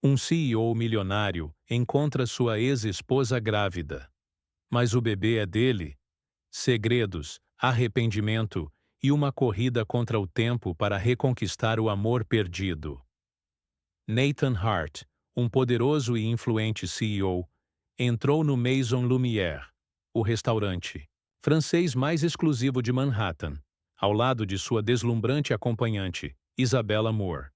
Um CEO milionário encontra sua ex-esposa grávida. Mas o bebê é dele? Segredos, arrependimento e uma corrida contra o tempo para reconquistar o amor perdido. Nathan Hart, um poderoso e influente CEO, entrou no Maison Lumière, o restaurante francês mais exclusivo de Manhattan, ao lado de sua deslumbrante acompanhante, Isabella Moore.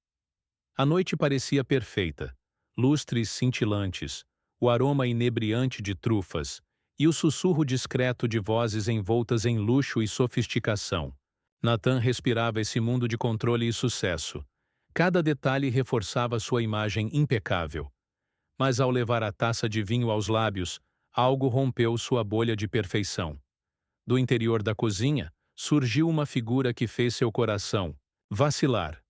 A noite parecia perfeita, lustres cintilantes, o aroma inebriante de trufas e o sussurro discreto de vozes envoltas em luxo e sofisticação. Nathan respirava esse mundo de controle e sucesso. Cada detalhe reforçava sua imagem impecável. Mas ao levar a taça de vinho aos lábios, algo rompeu sua bolha de perfeição. Do interior da cozinha, surgiu uma figura que fez seu coração vacilar.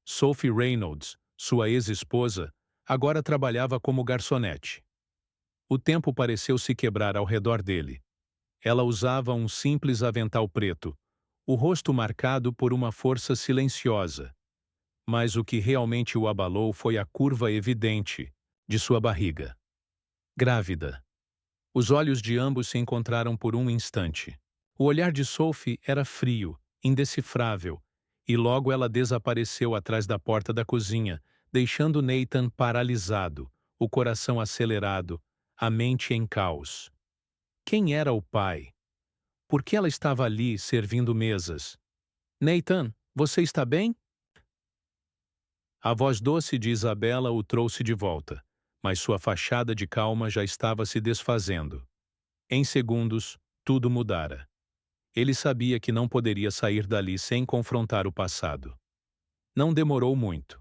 Sophie Reynolds, sua ex-esposa, agora trabalhava como garçonete. O tempo pareceu se quebrar ao redor dele. Ela usava um simples avental preto, o rosto marcado por uma força silenciosa. Mas o que realmente o abalou foi a curva evidente de sua barriga. Grávida. Os olhos de ambos se encontraram por um instante. O olhar de Sophie era frio, indecifrável, e logo ela desapareceu atrás da porta da cozinha, deixando Nathan paralisado, o coração acelerado, a mente em caos. Quem era o pai? Por que ela estava ali servindo mesas? Nathan, você está bem? A voz doce de Isabella o trouxe de volta, mas sua fachada de calma já estava se desfazendo. Em segundos, tudo mudara. Ele sabia que não poderia sair dali sem confrontar o passado. Não demorou muito.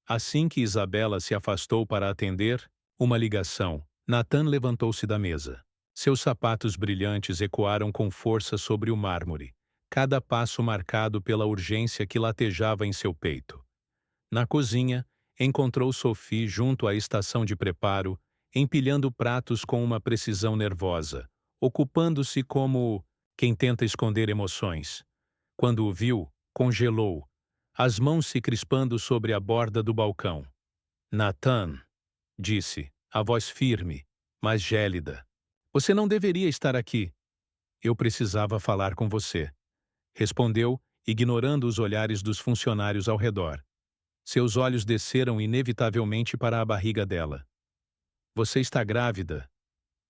Assim que Isabella se afastou para atender uma ligação, Nathan levantou-se da mesa. Seus sapatos brilhantes ecoaram com força sobre o mármore, cada passo marcado pela urgência que latejava em seu peito. Na cozinha, encontrou Sophie junto à estação de preparo, empilhando pratos com uma precisão nervosa, ocupando-se como quem tenta esconder emoções. Quando o viu, congelou, as mãos se crispando sobre a borda do balcão. Nathan, disse, a voz firme, mas gélida. Você não deveria estar aqui. Eu precisava falar com você. Respondeu, ignorando os olhares dos funcionários ao redor. Seus olhos desceram inevitavelmente para a barriga dela. Você está grávida?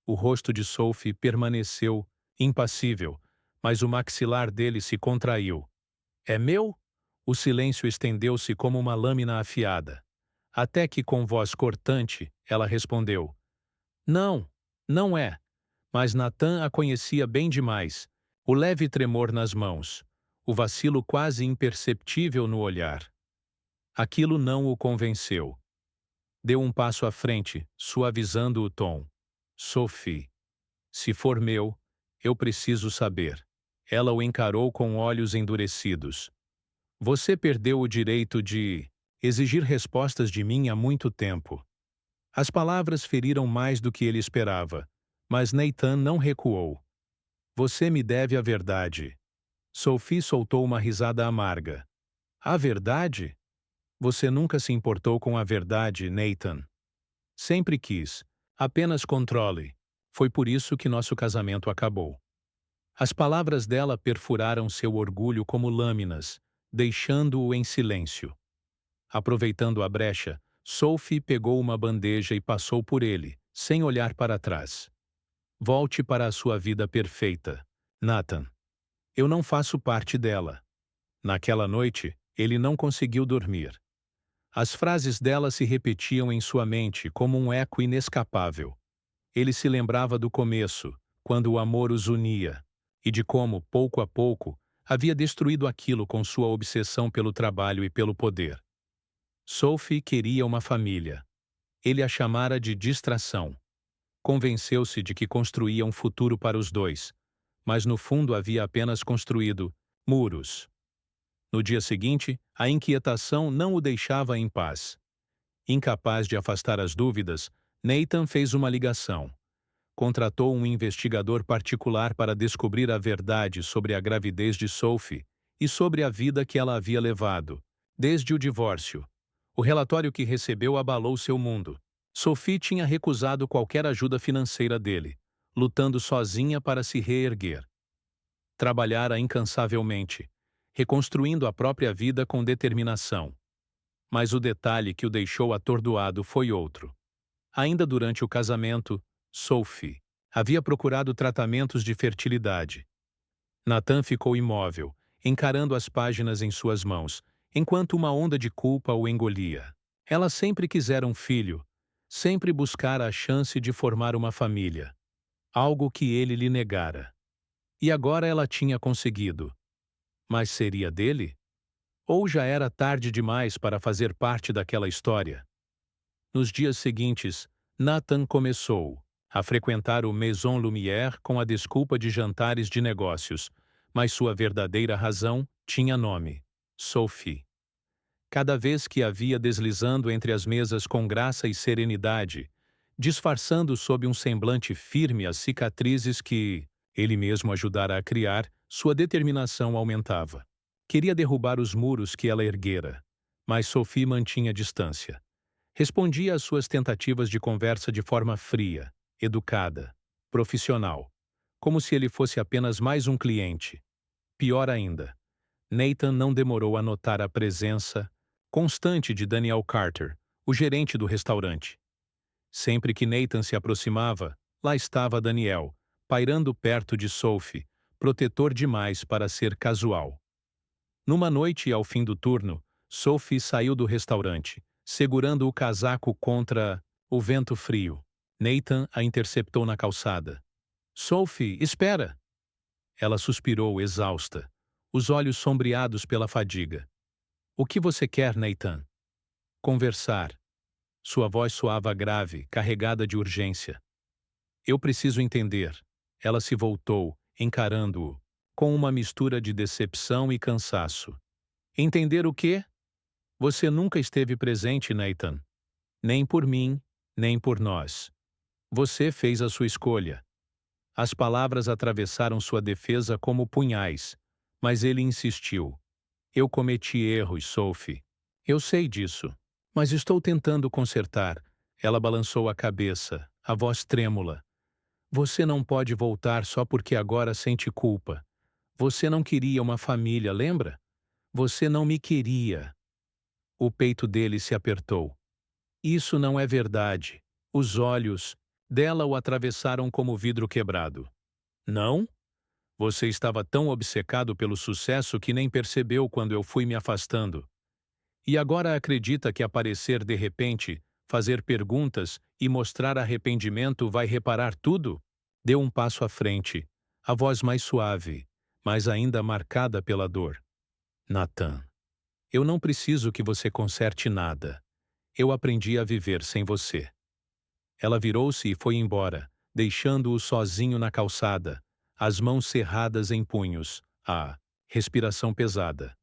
O rosto de Sophie permaneceu impassível, mas o maxilar dele se contraiu. É meu? O silêncio estendeu-se como uma lâmina afiada. Até que, com voz cortante, ela respondeu. Não, não é. Mas Nathan a conhecia bem demais. O leve tremor nas mãos. O vacilo quase imperceptível no olhar. Aquilo não o convenceu. Deu um passo à frente, suavizando o tom. Sophie. Se for meu, eu preciso saber. Ela o encarou com olhos endurecidos. Você perdeu o direito de exigir respostas de mim há muito tempo. As palavras feriram mais do que ele esperava, mas Nathan não recuou. Você me deve a verdade. Sophie soltou uma risada amarga. A verdade? Você nunca se importou com a verdade, Nathan. Sempre quis. Apenas controle. Foi por isso que nosso casamento acabou. As palavras dela perfuraram seu orgulho como lâminas, deixando-o em silêncio. Aproveitando a brecha, Sophie pegou uma bandeja e passou por ele, sem olhar para trás. Volte para a sua vida perfeita, Nathan. Eu não faço parte dela. Naquela noite, ele não conseguiu dormir. As frases dela se repetiam em sua mente como um eco inescapável. Ele se lembrava do começo, quando o amor os unia, e de como, pouco a pouco, havia destruído aquilo com sua obsessão pelo trabalho e pelo poder. Sophie queria uma família. Ele a chamara de distração. Convenceu-se de que construía um futuro para os dois, mas no fundo havia apenas construído muros. No dia seguinte, a inquietação não o deixava em paz. Incapaz de afastar as dúvidas, Nathan fez uma ligação. Contratou um investigador particular para descobrir a verdade sobre a gravidez de Sophie e sobre a vida que ela havia levado, desde o divórcio. O relatório que recebeu abalou seu mundo. Sophie tinha recusado qualquer ajuda financeira dele, lutando sozinha para se reerguer. Trabalhara incansavelmente, reconstruindo a própria vida com determinação. Mas o detalhe que o deixou atordoado foi outro. Ainda durante o casamento, Sophie havia procurado tratamentos de fertilidade. Nathan ficou imóvel, encarando as páginas em suas mãos, enquanto uma onda de culpa o engolia. Ela sempre quisera um filho, sempre buscara a chance de formar uma família, algo que ele lhe negara. E agora ela tinha conseguido. Mas seria dele? Ou já era tarde demais para fazer parte daquela história? Nos dias seguintes, Nathan começou a frequentar o Maison Lumière com a desculpa de jantares de negócios, mas sua verdadeira razão tinha nome: Sophie. Cada vez que a via deslizando entre as mesas com graça e serenidade, disfarçando sob um semblante firme as cicatrizes que ele mesmo ajudara a criar, sua determinação aumentava. Queria derrubar os muros que ela erguera, mas Sophie mantinha distância. Respondia às suas tentativas de conversa de forma fria, educada, profissional, como se ele fosse apenas mais um cliente. Pior ainda, Nathan não demorou a notar a presença constante de Daniel Carter, o gerente do restaurante. Sempre que Nathan se aproximava, lá estava Daniel, pairando perto de Sophie, protetor demais para ser casual. Numa noite ao fim do turno, Sophie saiu do restaurante, segurando o casaco contra o vento frio. Nathan a interceptou na calçada. Sophie, espera! Ela suspirou, exausta, os olhos sombreados pela fadiga. O que você quer, Nathan? Conversar. Sua voz soava grave, carregada de urgência. Eu preciso entender. Ela se voltou, encarando-o, com uma mistura de decepção e cansaço. Entender o quê? Você nunca esteve presente, Nathan. Nem por mim, nem por nós. Você fez a sua escolha. As palavras atravessaram sua defesa como punhais, mas ele insistiu. Eu cometi erros, Sophie. Eu sei disso, mas estou tentando consertar. Ela balançou a cabeça, a voz trêmula. Você não pode voltar só porque agora sente culpa. Você não queria uma família, lembra? Você não me queria. O peito dele se apertou. Isso não é verdade. Os olhos dela o atravessaram como vidro quebrado. Não? Você estava tão obcecado pelo sucesso que nem percebeu quando eu fui me afastando. E agora acredita que aparecer de repente, fazer perguntas e mostrar arrependimento vai reparar tudo? Deu um passo à frente, a voz mais suave, mas ainda marcada pela dor. Nathan, eu não preciso que você conserte nada. Eu aprendi a viver sem você. Ela virou-se e foi embora, deixando-o sozinho na calçada, as mãos cerradas em punhos, a respiração pesada.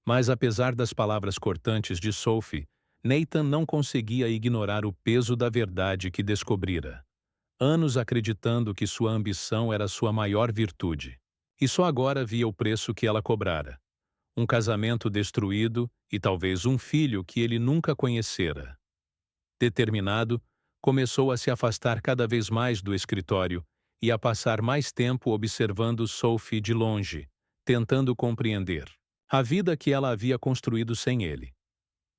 Mas apesar das palavras cortantes de Sophie, Nathan não conseguia ignorar o peso da verdade que descobrira. Anos acreditando que sua ambição era sua maior virtude. E só agora via o preço que ela cobrara. Um casamento destruído e talvez um filho que ele nunca conhecera. Determinado, começou a se afastar cada vez mais do escritório e a passar mais tempo observando Sophie de longe, tentando compreender a vida que ela havia construído sem ele.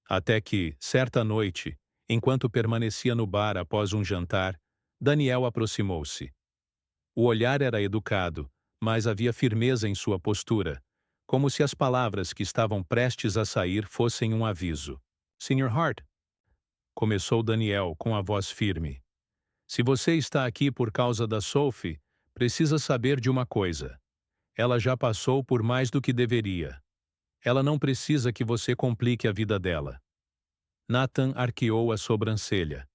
Até que, certa noite, enquanto permanecia no bar após um jantar, Daniel aproximou-se. O olhar era educado, mas havia firmeza em sua postura, como se as palavras que estavam prestes a sair fossem um aviso. Sr. Hart, começou Daniel com a voz firme. Se você está aqui por causa da Sophie, precisa saber de uma coisa. Ela já passou por mais do que deveria. Ela não precisa que você complique a vida dela. Nathan arqueou a sobrancelha.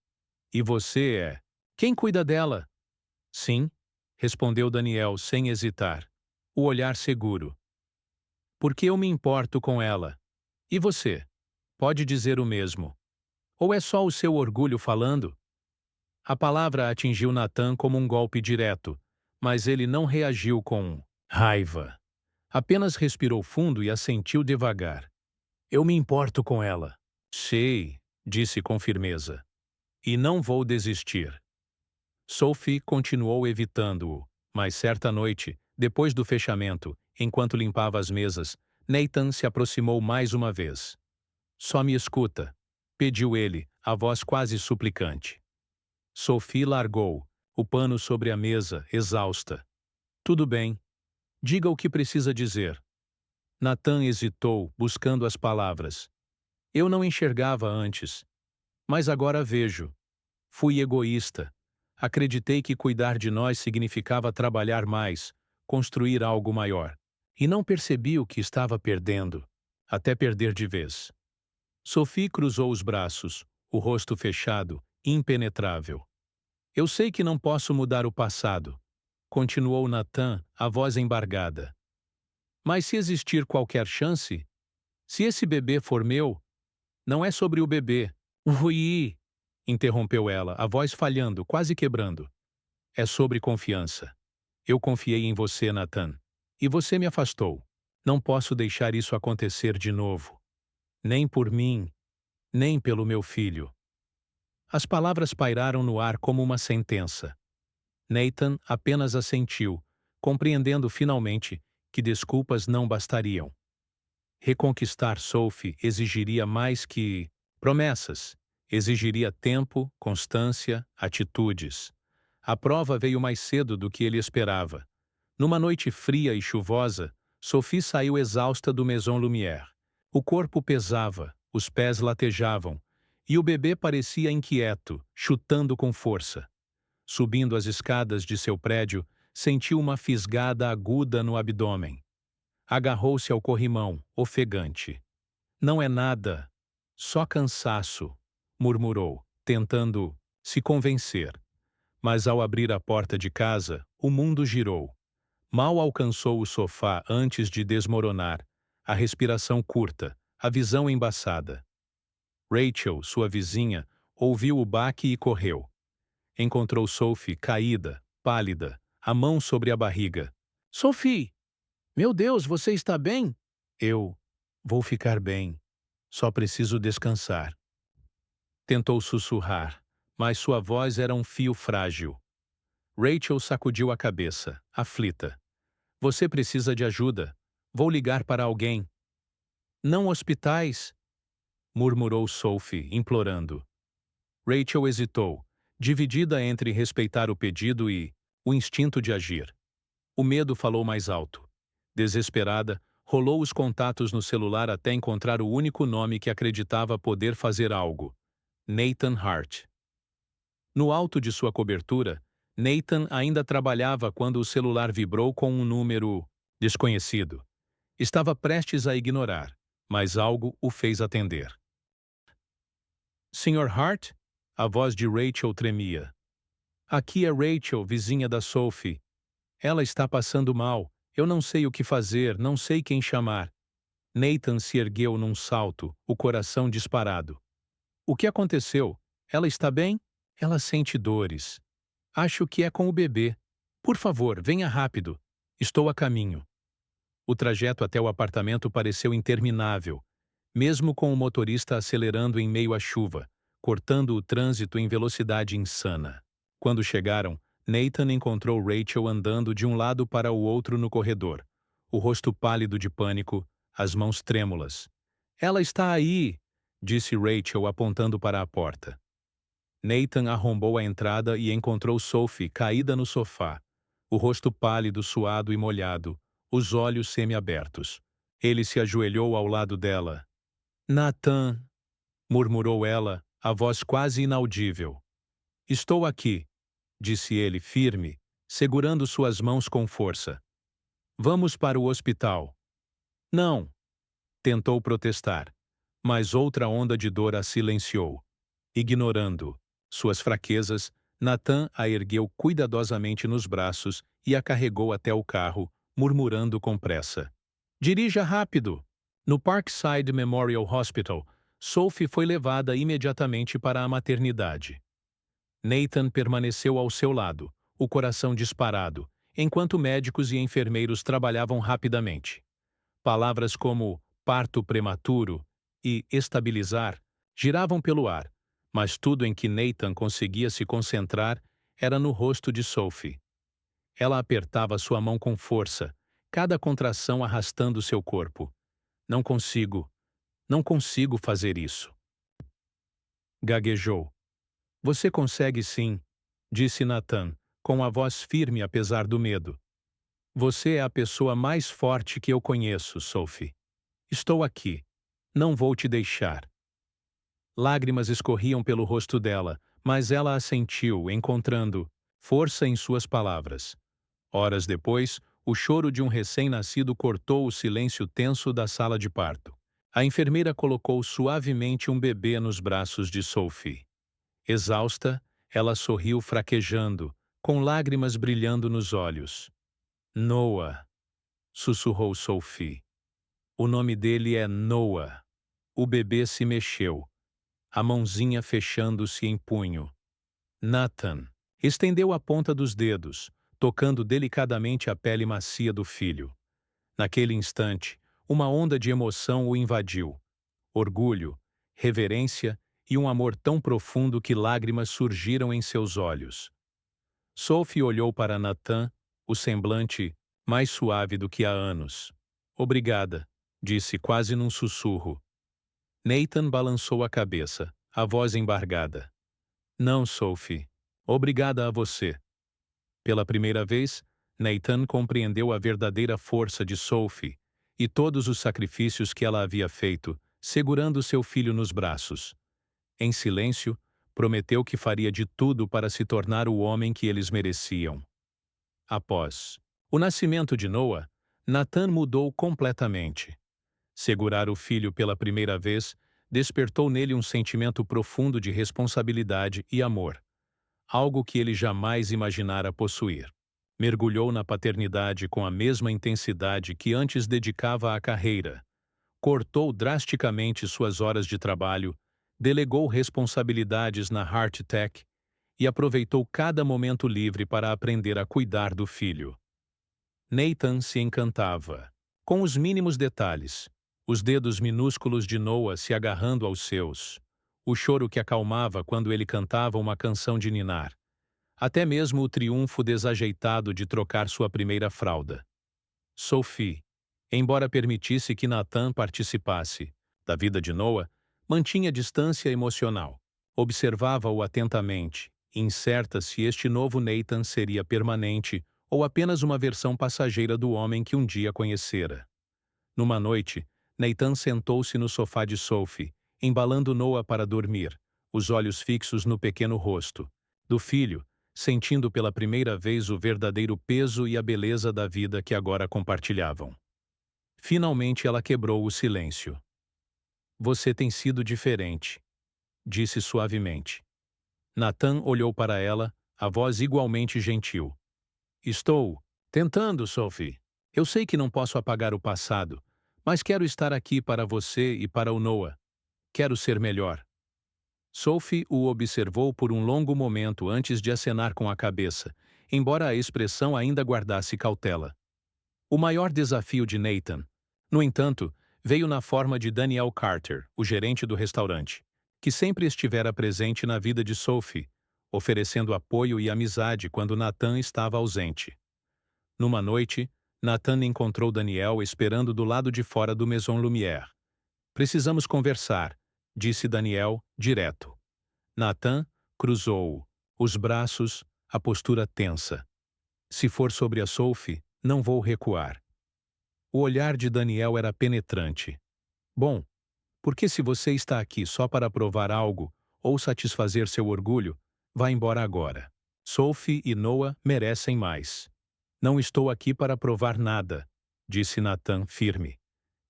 E você é? Quem cuida dela? Sim, respondeu Daniel sem hesitar, o olhar seguro. Porque eu me importo com ela. E você? Pode dizer o mesmo. Ou é só o seu orgulho falando? A palavra atingiu Nathan como um golpe direto, mas ele não reagiu com raiva. Apenas respirou fundo e assentiu devagar. Eu me importo com ela. Sei, disse com firmeza. E não vou desistir. Sophie continuou evitando-o, mas certa noite, depois do fechamento, enquanto limpava as mesas, Nathan se aproximou mais uma vez. Só me escuta, pediu ele, a voz quase suplicante. Sophie largou o pano sobre a mesa, exausta. Tudo bem. Diga o que precisa dizer. Nathan hesitou, buscando as palavras. Eu não enxergava antes, mas agora vejo. Fui egoísta. Acreditei que cuidar de nós significava trabalhar mais, construir algo maior. E não percebi o que estava perdendo, até perder de vez. Sophie cruzou os braços, o rosto fechado, impenetrável. Eu sei que não posso mudar o passado, continuou Nathan, a voz embargada. Mas se existir qualquer chance, se esse bebê for meu, não é sobre o bebê. Ui! Interrompeu ela, a voz falhando, quase quebrando. É sobre confiança. Eu confiei em você, Nathan. E você me afastou. Não posso deixar isso acontecer de novo. Nem por mim, nem pelo meu filho. As palavras pairaram no ar como uma sentença. Nathan apenas assentiu, compreendendo finalmente que desculpas não bastariam. Reconquistar Sophie exigiria mais que promessas. Exigiria tempo, constância, atitudes. A prova veio mais cedo do que ele esperava. Numa noite fria e chuvosa, Sophie saiu exausta do Maison Lumière. O corpo pesava, os pés latejavam, e o bebê parecia inquieto, chutando com força. Subindo as escadas de seu prédio, sentiu uma fisgada aguda no abdômen. Agarrou-se ao corrimão, ofegante. Não é nada, só cansaço, murmurou, tentando se convencer. Mas ao abrir a porta de casa, o mundo girou. Mal alcançou o sofá antes de desmoronar, a respiração curta, a visão embaçada. Rachel, sua vizinha, ouviu o baque e correu. Encontrou Sophie caída, pálida, a mão sobre a barriga. Sophie! Meu Deus, você está bem? Eu vou ficar bem. Só preciso descansar. Tentou sussurrar, mas sua voz era um fio frágil. Rachel sacudiu a cabeça, aflita. Você precisa de ajuda. Vou ligar para alguém. Não hospitais, murmurou Sophie, implorando. Rachel hesitou, dividida entre respeitar o pedido e o instinto de agir. O medo falou mais alto. Desesperada, rolou os contatos no celular até encontrar o único nome que acreditava poder fazer algo: Nathan Hart. No alto de sua cobertura, Nathan ainda trabalhava quando o celular vibrou com um número desconhecido. Estava prestes a ignorar, mas algo o fez atender. Sr. Hart? A voz de Rachel tremia. Aqui é Rachel, vizinha da Sophie. Ela está passando mal. Eu não sei o que fazer, não sei quem chamar. Nathan se ergueu num salto, o coração disparado. O que aconteceu? Ela está bem? Ela sente dores. Acho que é com o bebê. Por favor, venha rápido. Estou a caminho. O trajeto até o apartamento pareceu interminável, mesmo com o motorista acelerando em meio à chuva, cortando o trânsito em velocidade insana. Quando chegaram, Nathan encontrou Rachel andando de um lado para o outro no corredor, o rosto pálido de pânico, as mãos trêmulas. Ela está aí, disse Rachel apontando para a porta. Nathan arrombou a entrada e encontrou Sophie caída no sofá, o rosto pálido, suado e molhado, os olhos semiabertos. Ele se ajoelhou ao lado dela. Nathan, murmurou ela, a voz quase inaudível. Estou aqui, disse ele firme, segurando suas mãos com força. Vamos para o hospital. Não, tentou protestar, mas outra onda de dor a silenciou. Ignorando suas fraquezas, Nathan a ergueu cuidadosamente nos braços e a carregou até o carro, murmurando com pressa. Dirija rápido! No Parkside Memorial Hospital, Sophie foi levada imediatamente para a maternidade. Nathan permaneceu ao seu lado, o coração disparado, enquanto médicos e enfermeiros trabalhavam rapidamente. Palavras como parto prematuro e estabilizar Giravam pelo ar, mas tudo em que Nathan conseguia se concentrar era no rosto de Sophie. Ela apertava sua mão com força, cada contração arrastando seu corpo. Não consigo, não consigo fazer isso. Gaguejou. Você consegue sim, disse Nathan, com a voz firme apesar do medo. Você é a pessoa mais forte que eu conheço, Sophie. Estou aqui. Não vou te deixar. Lágrimas escorriam pelo rosto dela, mas ela assentiu, encontrando força em suas palavras. Horas depois, o choro de um recém-nascido cortou o silêncio tenso da sala de parto. A enfermeira colocou suavemente um bebê nos braços de Sophie. Exausta, ela sorriu fraquejando, com lágrimas brilhando nos olhos. Noah, sussurrou Sophie. O nome dele é Noah. O bebê se mexeu, a mãozinha fechando-se em punho. Nathan estendeu a ponta dos dedos, tocando delicadamente a pele macia do filho. Naquele instante, uma onda de emoção o invadiu. Orgulho, reverência e um amor tão profundo que lágrimas surgiram em seus olhos. Sophie olhou para Nathan, o semblante mais suave do que há anos. Obrigada, disse quase num sussurro. Nathan balançou a cabeça, a voz embargada. Não, Sophie. Obrigada a você. Pela primeira vez, Nathan compreendeu a verdadeira força de Sophie e todos os sacrifícios que ela havia feito, segurando seu filho nos braços. Em silêncio, prometeu que faria de tudo para se tornar o homem que eles mereciam. Após o nascimento de Noah, Nathan mudou completamente. Segurar o filho pela primeira vez despertou nele um sentimento profundo de responsabilidade e amor, algo que ele jamais imaginara possuir. Mergulhou na paternidade com a mesma intensidade que antes dedicava à carreira. Cortou drasticamente suas horas de trabalho, delegou responsabilidades na Heart Tech e aproveitou cada momento livre para aprender a cuidar do filho. Nathan se encantava com os mínimos detalhes, os dedos minúsculos de Noah se agarrando aos seus, o choro que acalmava quando ele cantava uma canção de ninar, até mesmo o triunfo desajeitado de trocar sua primeira fralda. Sophie, embora permitisse que Nathan participasse da vida de Noah, mantinha distância emocional. Observava-o atentamente, incerta se este novo Nathan seria permanente ou apenas uma versão passageira do homem que um dia conhecera. Numa noite, Nathan sentou-se no sofá de Sophie, embalando Noah para dormir, os olhos fixos no pequeno rosto do filho, sentindo pela primeira vez o verdadeiro peso e a beleza da vida que agora compartilhavam. Finalmente ela quebrou o silêncio. Você tem sido diferente, disse suavemente. Nathan olhou para ela, a voz igualmente gentil. Estou tentando, Sophie. Eu sei que não posso apagar o passado, mas quero estar aqui para você e para o Noah. Quero ser melhor. Sophie o observou por um longo momento antes de acenar com a cabeça, embora a expressão ainda guardasse cautela. O maior desafio de Nathan, no entanto, veio na forma de Daniel Carter, o gerente do restaurante, que sempre estivera presente na vida de Sophie, oferecendo apoio e amizade quando Nathan estava ausente. Numa noite, Nathan encontrou Daniel esperando do lado de fora do Maison Lumière. Precisamos conversar, disse Daniel, direto. Nathan cruzou os braços, a postura tensa. Se for sobre a Sophie, não vou recuar. O olhar de Daniel era penetrante. Bom, porque se você está aqui só para provar algo ou satisfazer seu orgulho, vá embora agora. Sophie e Noah merecem mais. Não estou aqui para provar nada, disse Nathan firme.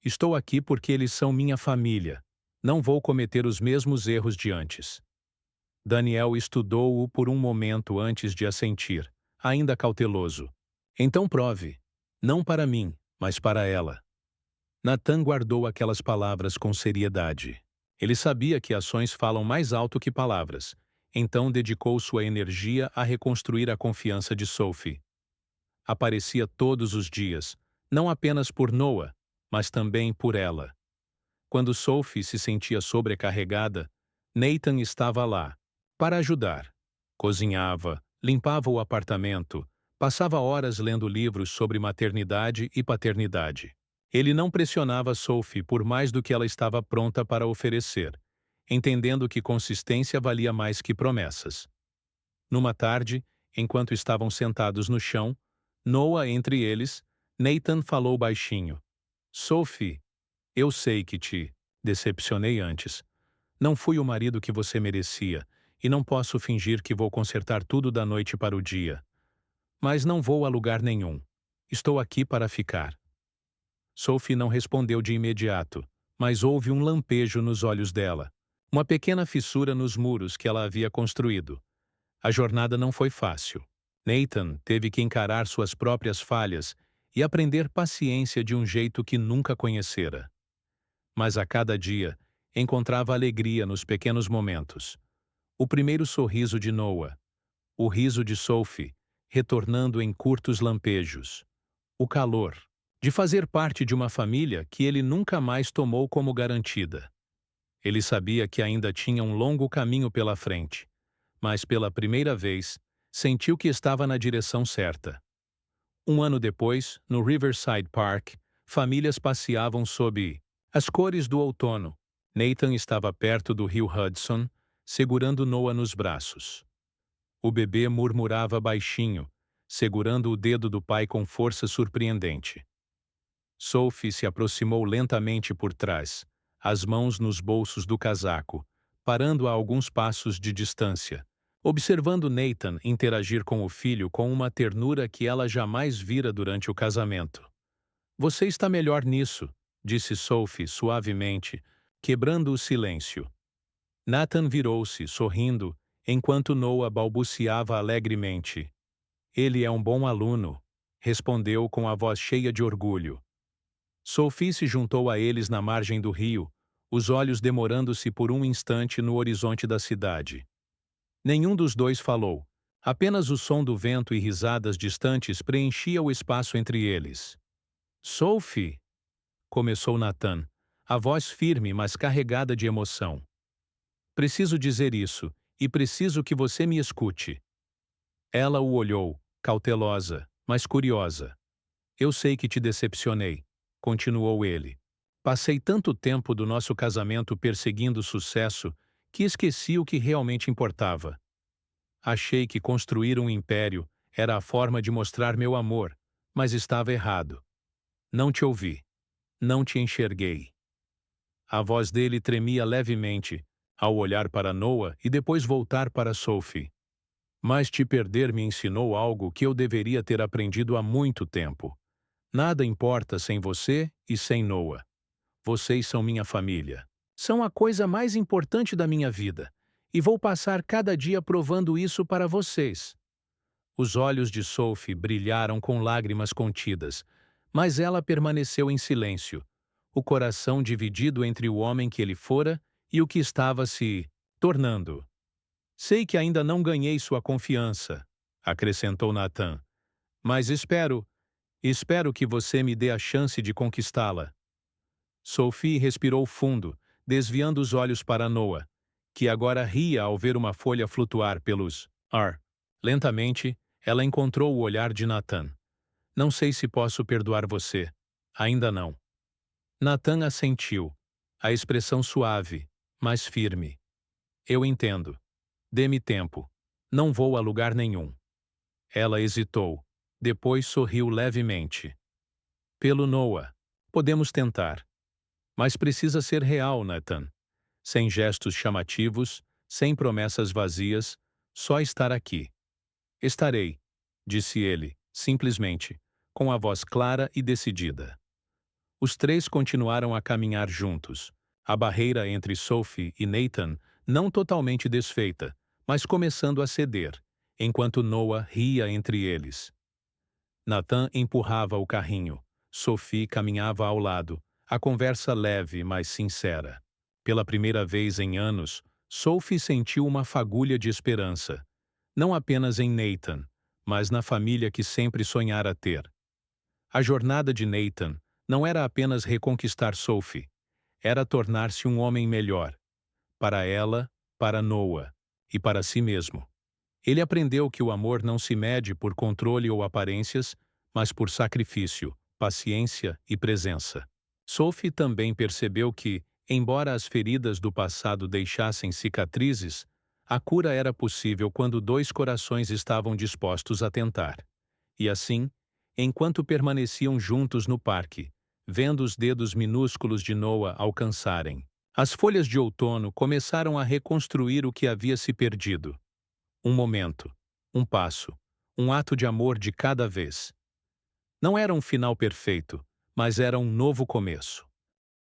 Estou aqui porque eles são minha família. Não vou cometer os mesmos erros de antes. Daniel estudou-o por um momento antes de assentir, ainda cauteloso. Então prove. Não para mim, mas para ela. Nathan guardou aquelas palavras com seriedade. Ele sabia que ações falam mais alto que palavras, então dedicou sua energia a reconstruir a confiança de Sophie. Aparecia todos os dias, não apenas por Noah, mas também por ela. Quando Sophie se sentia sobrecarregada, Nathan estava lá, para ajudar. Cozinhava, limpava o apartamento, passava horas lendo livros sobre maternidade e paternidade. Ele não pressionava Sophie por mais do que ela estava pronta para oferecer, entendendo que consistência valia mais que promessas. Numa tarde, enquanto estavam sentados no chão, Noah entre eles, Nathan falou baixinho. Sophie, eu sei que te decepcionei antes. Não fui o marido que você merecia, e não posso fingir que vou consertar tudo da noite para o dia. Mas não vou a lugar nenhum. Estou aqui para ficar. Sophie não respondeu de imediato, mas houve um lampejo nos olhos dela. Uma pequena fissura nos muros que ela havia construído. A jornada não foi fácil. Nathan teve que encarar suas próprias falhas e aprender paciência de um jeito que nunca conhecera. Mas a cada dia, encontrava alegria nos pequenos momentos. O primeiro sorriso de Noah, o riso de Sophie, retornando em curtos lampejos. O calor, de fazer parte de uma família que ele nunca mais tomou como garantida. Ele sabia que ainda tinha um longo caminho pela frente, mas pela primeira vez, sentiu que estava na direção certa. Um ano depois, no Riverside Park, famílias passeavam sob as cores do outono. Nathan estava perto do rio Hudson, segurando Noah nos braços. O bebê murmurava baixinho, segurando o dedo do pai com força surpreendente. Sophie se aproximou lentamente por trás, as mãos nos bolsos do casaco, parando a alguns passos de distância, observando Nathan interagir com o filho com uma ternura que ela jamais vira durante o casamento. Você está melhor nisso, disse Sophie suavemente, quebrando o silêncio. Nathan virou-se, sorrindo, enquanto Noah balbuciava alegremente. Ele é um bom aluno, respondeu com a voz cheia de orgulho. Sophie se juntou a eles na margem do rio, os olhos demorando-se por um instante no horizonte da cidade. Nenhum dos dois falou, apenas o som do vento e risadas distantes preenchia o espaço entre eles. Sophie, começou Nathan, a voz firme mas carregada de emoção. Preciso dizer isso, e preciso que você me escute. Ela o olhou, cautelosa, mas curiosa. Eu sei que te decepcionei, continuou ele. Passei tanto tempo do nosso casamento perseguindo o sucesso que esqueci o que realmente importava. Achei que construir um império era a forma de mostrar meu amor, mas estava errado. Não te ouvi. Não te enxerguei. A voz dele tremia levemente, ao olhar para Noah e depois voltar para Sophie. Mas te perder me ensinou algo que eu deveria ter aprendido há muito tempo. Nada importa sem você e sem Noah. Vocês são minha família. São a coisa mais importante da minha vida, e vou passar cada dia provando isso para vocês. Os olhos de Sophie brilharam com lágrimas contidas, mas ela permaneceu em silêncio, o coração dividido entre o homem que ele fora e o que estava se tornando. Sei que ainda não ganhei sua confiança, acrescentou Nathan, mas espero que você me dê a chance de conquistá-la. Sophie respirou fundo, desviando os olhos para Noah, que agora ria ao ver uma folha flutuar pelos ar. Lentamente, ela encontrou o olhar de Nathan. Não sei se posso perdoar você. Ainda não. Nathan assentiu, a expressão suave, mas firme. Eu entendo. Dê-me tempo. Não vou a lugar nenhum. Ela hesitou. Depois sorriu levemente. Pelo Noah. Podemos tentar. Mas precisa ser real, Nathan. Sem gestos chamativos, sem promessas vazias, só estar aqui. Estarei, disse ele, simplesmente, com a voz clara e decidida. Os três continuaram a caminhar juntos, a barreira entre Sophie e Nathan não totalmente desfeita, mas começando a ceder, enquanto Noah ria entre eles. Nathan empurrava o carrinho, Sophie caminhava ao lado, a conversa leve, mas sincera. Pela primeira vez em anos, Sophie sentiu uma fagulha de esperança, não apenas em Nathan, mas na família que sempre sonhara ter. A jornada de Nathan não era apenas reconquistar Sophie, era tornar-se um homem melhor, para ela, para Noah e para si mesmo. Ele aprendeu que o amor não se mede por controle ou aparências, mas por sacrifício, paciência e presença. Sophie também percebeu que, embora as feridas do passado deixassem cicatrizes, a cura era possível quando dois corações estavam dispostos a tentar. E assim, enquanto permaneciam juntos no parque, vendo os dedos minúsculos de Noah alcançarem, as folhas de outono começaram a reconstruir o que havia se perdido. Um momento, um passo, um ato de amor de cada vez. Não era um final perfeito, mas era um novo começo.